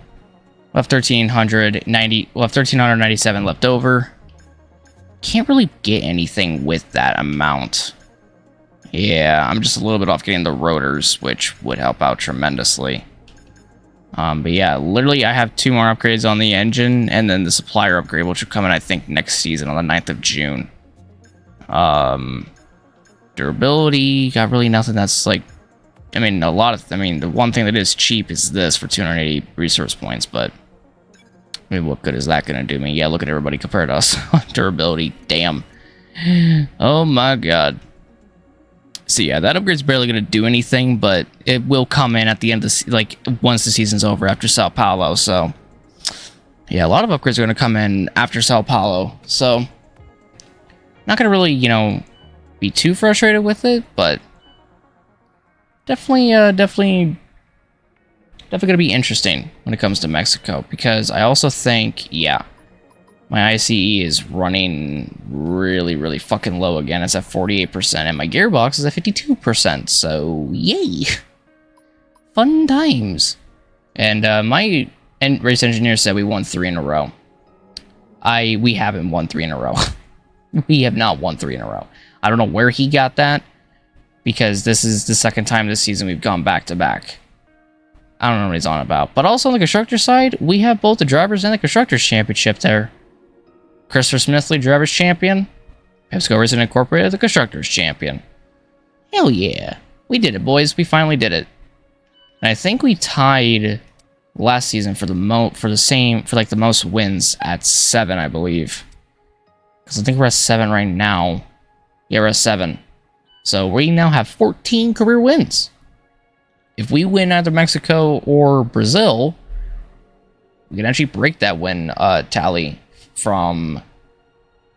have 1,397 left over. Can't really get anything with that amount. Yeah, I'm just a little bit off getting the rotors, which would help out tremendously. But yeah, literally I have 2 more upgrades on the engine, and then the supplier upgrade, which will come in, I think, next season on the 9th of June. Durability, got really nothing that's like, I mean, the one thing that is cheap is this for 280 resource points, but I mean, what good is that going to do me? Yeah, look at everybody compared to us. Durability, damn. Oh my god. So yeah, that upgrade's barely going to do anything, but it will come in at the end of once the season's over after Sao Paulo. So yeah, a lot of upgrades are going to come in after Sao Paulo. So not going to really, be too frustrated with it, but definitely going to be interesting when it comes to Mexico, because I also think, yeah, my ICE is running really, really fucking low again. It's at 48%, and my gearbox is at 52%, so yay! Fun times. And my race engineer said we won 3 in a row. We haven't won 3 in a row. We have not won 3 in a row. I don't know where he got that, because this is the second time this season we've gone back-to-back. I don't know what he's on about. But also on the constructor side, we have both the drivers and the constructors championship there. Christopher Smithley, drivers champion. Pepsico Racing Incorporated, the constructors champion. Hell yeah. We did it, boys. We finally did it. And I think we tied last season for the most wins at 7, I believe. Because I think we're at 7 right now. Yeah, we're at 7. So we now have 14 career wins. If we win either Mexico or Brazil, we can actually break that win tally from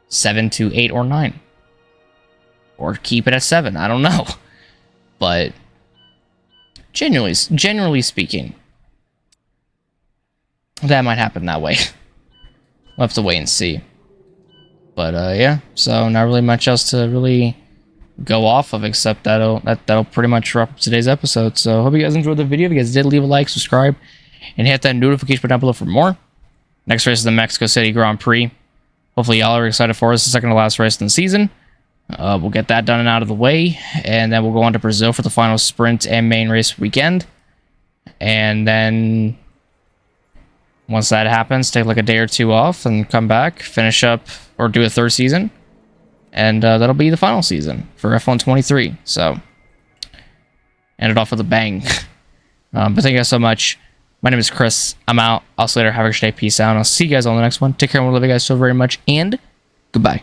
7 to 8 or 9. Or keep it at 7. I don't know. But generally speaking, that might happen that way. We'll have to wait and see. But yeah, so not really much else to really go off of, except that'll pretty much wrap up today's episode. So hope you guys enjoyed the video. If you guys did, leave a like, subscribe, and hit that notification button down below for more. Next race is the Mexico City Grand Prix. Hopefully y'all are excited for us. The second to last race in the season. We'll get that done and out of the way, and then we'll go on to Brazil for the final sprint and main race weekend. And then once that happens, take like a day or 2 off and come back, finish up, or do a 3rd season. And that'll be the final season for F1 23. So, end it off with a bang. But thank you guys so much. My name is Chris. I'm out. I'll see you later. Have a good day. Peace out. And I'll see you guys on the next one. Take care and we love you guys so very much. And goodbye.